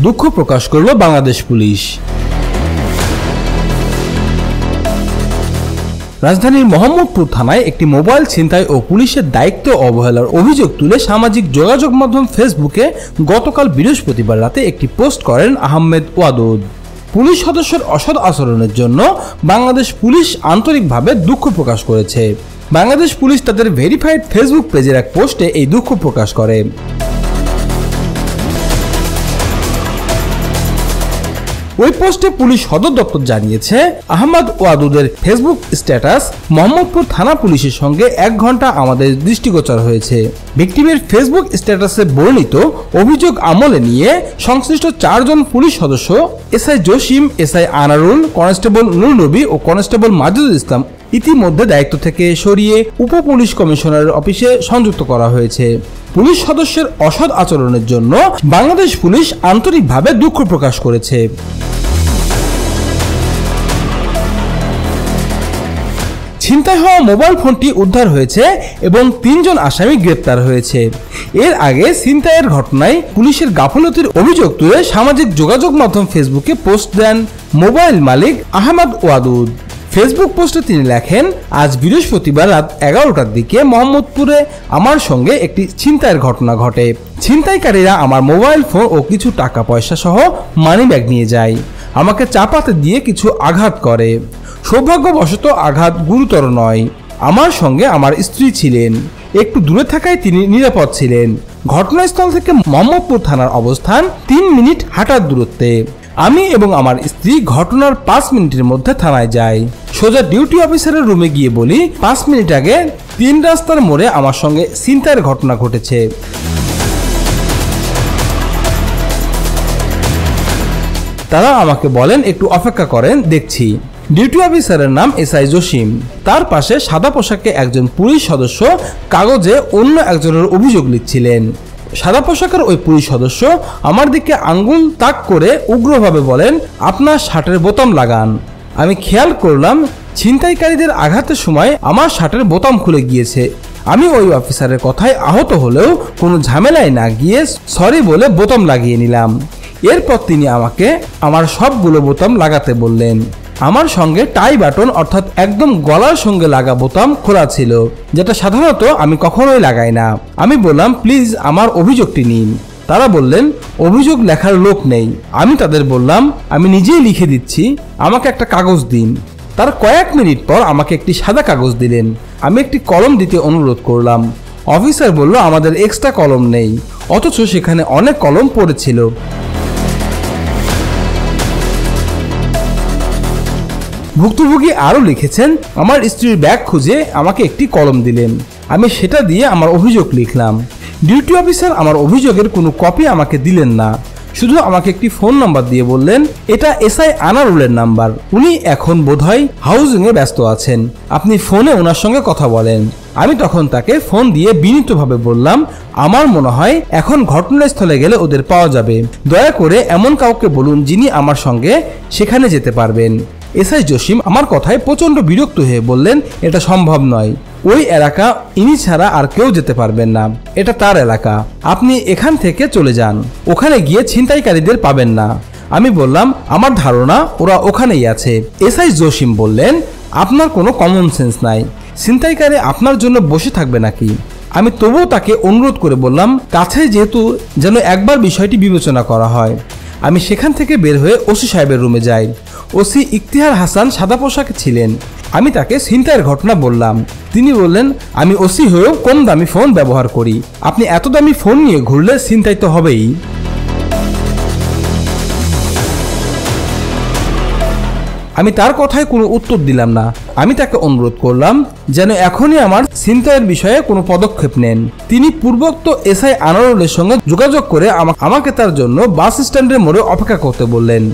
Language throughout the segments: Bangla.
দুঃখ প্রকাশ করল বাংলাদেশ পুলিশ। রাজধানীর মোহাম্মদপুর থানায় একটি মোবাইল ছিনতাই ও পুলিশের দায়িত্ব অবহেলার অভিযোগ তুলে সামাজিক যোগাযোগ মাধ্যম ফেসবুকে গতকাল বৃহস্পতিবার রাতে একটি পোস্ট করেন আহমেদ ওয়াদুদ। পুলিশ সদস্যের অসৎ আচরণের জন্য বাংলাদেশ পুলিশ আন্তরিকভাবে দুঃখ প্রকাশ করেছে। বাংলাদেশ পুলিশ তাদের ভেরিফাইড ফেসবুক পেজের এক পোস্টে এই দুঃখ প্রকাশ করে। ওই পোস্টে পুলিশ সদর দপ্তর জানিয়েছে, আহমেদ ওয়াদুদের ফেসবুক স্ট্যাটাস মোহাম্মদপুর থানা পুলিশের সঙ্গে 1 ঘন্টা আমাদের দৃষ্টিগোচর হয়েছে। ভিকটিমের ফেসবুক স্ট্যাটাসে বর্ণিত অভিযোগ আমলে নিয়ে সংশ্লিষ্ট 4 জন পুলিশ সদস্য SI Jasim, SI Anarul, constable Nur নবী ও কনস্টেবল মাজেদুল ইসলাম ইতিমধ্যে দায়িত্ব থেকে সরিয়ে উপ পুলিশ কমিশনারের অফিসে সংযুক্ত করা হয়েছে। পুলিশ সদস্যের অসৎ আচরণের জন্য বাংলাদেশ পুলিশ আন্তরিকভাবে দুঃখ প্রকাশ করেছে। ছিনতাই হওয়া মোবাইল ফোনটি উদ্ধার হয়েছে এবং 3 জন আসামি গ্রেপ্তার হয়েছে। এর আগে ছিনতাইয়ের ঘটনায় পুলিশের গাফলতির অভিযোগ তুলে সামাজিক যোগাযোগ মাধ্যম ফেসবুকে পোস্ট দেন মোবাইল মালিক আহমেদ ওয়াদুদ। ফেসবুক পোস্টে তিনি লেখেন, আজ বৃহস্পতিবার রাত 11টার দিকে মোহাম্মদপুরে আমার সঙ্গে একটি ছিনতাইয়ের ঘটনা ঘটে। ছিনতাইকারীরা আমার মোবাইল ফোন ও কিছু টাকা পয়সা সহ মানি ব্যাগ নিয়ে যায়। আমাকে চাপাতে দিয়ে কিছু আঘাত করে। সৌভাগ্যবশত আঘাত গুরুতর নয়। আমার সঙ্গে আমার স্ত্রী ছিলেন। একটু দূরে থাকায় তিনি নিরাপদ ছিলেন। ঘটনাস্থল থেকে মোহাম্মদপুর থানার অবস্থান 3 মিনিট হাঁটার দূরত্বে। আমি এবং আমার স্ত্রী ঘটনার 5 মিনিটের মধ্যে থানায় যাই। সোজা ডিউটি অফিসারের রুমে গিয়ে বলি, 5 মিনিট আগে 3 রাস্তার মোড়ে আমার সঙ্গে ছিনতাইয়ের ঘটনা ঘটেছে। তারা আমাকে বলেন একটু অপেক্ষা করেন, দেখছি। ডিউটি অফিসারের নাম এসআই জসিম। তার পাশে সাদা পোশাকে একজন পুলিশ সদস্য কাগজে অন্য একজনের অভিযোগ লিখছিলেন। সাদা পোশাকের ওই পুলিশ সদস্য আমার দিকে আঙ্গুল তাক করে উগ্রভাবে বলেন, আপনার শার্টের বোতাম লাগান। আমি খেয়াল করলাম ছিনতাইকারীদের আঘাতের সময় আমার শার্টের বোতাম খুলে গিয়েছে। আমি ওই অফিসারের কথায় আহত হলেও কোনো ঝামেলায় না গিয়ে সরি বলে বোতাম লাগিয়ে নিলাম। এরপর তিনি আমাকে আমার সবগুলো বোতাম লাগাতে বললেন। আমার সঙ্গে টাই বাটন অর্থাৎ একদম গলার সঙ্গে লাগা বোতাম খোলা ছিল, যেটা সাধারণত আমি কখনোই লাগাই না। আমি বললাম, প্লিজ আমার অভিযোগটি নিন। তারা বললেন, অভিযোগ লেখার লোক নেই। আমি তাদের বললাম, আমি নিজেই লিখে দিচ্ছি, আমাকে একটা কাগজ দিন। তার কয়েক মিনিট পর আমাকে একটি সাদা কাগজ দিলেন। আমি একটি কলম দিতে অনুরোধ করলাম। অফিসার বলল, আমাদের এক্সট্রা কলম নেই, অথচ সেখানে অনেক কলম পড়েছিল। ভুক্তভোগী আরও লিখেছেন, আমার স্ত্রীর ব্যাগ খুঁজে আমাকে একটি কলম দিলেন। আমি সেটা দিয়ে আমার অভিযোগ লিখলাম। ডিউটি অফিসার আমার অভিযোগের কোনো কপি আমাকে দিলেন না, শুধু আমাকে একটি ফোন নাম্বার দিয়ে বললেন, এটা এসআই আনারুলের নাম্বার। উনি এখন বোধহয় হাউজিংয়ে ব্যস্ত আছেন, আপনি ফোনে ওনার সঙ্গে কথা বলেন। আমি তখন তাকে ফোন দিয়ে বিনীতভাবে বললাম, আমার মনে হয় এখন ঘটনাস্থলে গেলে ওদের পাওয়া যাবে। দয়া করে এমন কাউকে বলুন যিনি আমার সঙ্গে সেখানে যেতে পারবেন। এসআই জসিম আমার কথায় প্রচণ্ড বিরক্ত হয়ে বললেন, এটা সম্ভব নয়। ওই এলাকা ইনি ছাড়া আর কেউ যেতে পারবেন না, এটা তার এলাকা। আপনি এখান থেকে চলে যান, ওখানে গিয়ে ছিনতাইকারীদের পাবেন না। আমি বললাম, আমার ধারণা ওরা ওখানেই আছে। এসআই জসিম বললেন, আপনার কোনো কমন সেন্স নাই, ছিনতাইকারী আপনার জন্য বসে থাকবে নাকি? আমি তবুও তাকে অনুরোধ করে বললাম, কাছে যেহেতু যেন একবার বিষয়টি বিবেচনা করা হয়। আমি সেখান থেকে বের হয়ে ওসি সাহেবের রুমে যাই। ওসি ইখতিয়ার হাসান সাদা পোশাকে ছিলেন। আমি তাকে ছিনতাইয়ের ঘটনা বললাম। তিনি বললেন, আমি ওসি হয়েও কম দামি ফোন ব্যবহার করি, আপনি এত দামি ফোন নিয়ে ঘুরলে ছিনতাই তো হবেই। আমি তার কথায় কোনো উত্তর দিলাম না। আমি তাকে অনুরোধ করলাম যেন এখনই আমার ছিনতাইয়ের বিষয়ে কোনো পদক্ষেপ নেন। তিনি পূর্বোক্ত এসআই আনারুলের সঙ্গে যোগাযোগ করে আমাকে তার জন্য বাস স্ট্যান্ডের মোড়ে অপেক্ষা করতে বললেন।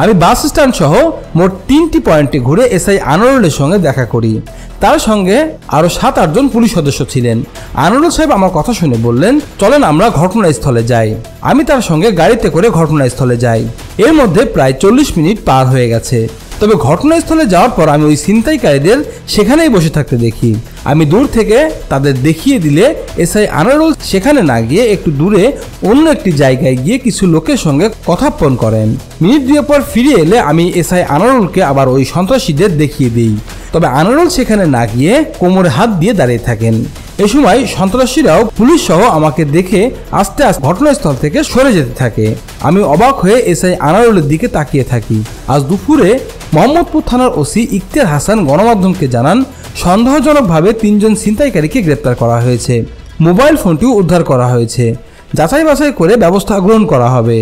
আমি বাস স্ট্যান্ড সহ মোট 3টি পয়েন্টে ঘুরে এসআই আনারুলের সঙ্গে দেখা করি। তার সঙ্গে আরও 7-8 জন পুলিশ সদস্য ছিলেন। আনারুল সাহেব আমার কথা শুনে বললেন, চলেন আমরা ঘটনাস্থলে যাই। আমি তার সঙ্গে গাড়িতে করে ঘটনাস্থলে যাই। এর মধ্যে প্রায় 40 মিনিট পার হয়ে গেছে। তবে ঘটনাস্থলে যাওয়ার পর আমি ওই ছিনতাইকারীদের সেখানেই বসে থাকতে দেখি। আমি দূর থেকে তাদের দেখিয়ে দিলে এসআই আনারুল সেখানে না গিয়ে একটু দূরে অন্য একটি জায়গায় গিয়ে কিছু লোকের সঙ্গে কথাপন করেন। মিনিট 2 পর ফিরে এলে আমি এসআই আনারুলকে আবার ওই সন্ত্রাসীদের দেখিয়ে দিই। তবে আনারুল সেখানে না গিয়ে কোমরে হাত দিয়ে দাঁড়িয়ে থাকেন। এ সময় সন্ত্রাসীরাও পুলিশ সহ আমাকে দেখে আস্তে আস্তে ঘটনাস্থল থেকে সরে যেতে থাকে। আমি অবাক হয়ে এসআই আনারুলের দিকে তাকিয়ে থাকি। আজ দুপুরে মোহাম্মদপুর থানার ওসি ইখতিয়ার হাসান গণমাধ্যমকে জানান, সন্দেহজনকভাবে 3 জন ছিনতাইকারীকে গ্রেপ্তার করা হয়েছে। মোবাইল ফোনটিও উদ্ধার করা হয়েছে। যাচাই বাছাই করে ব্যবস্থা গ্রহণ করা হবে।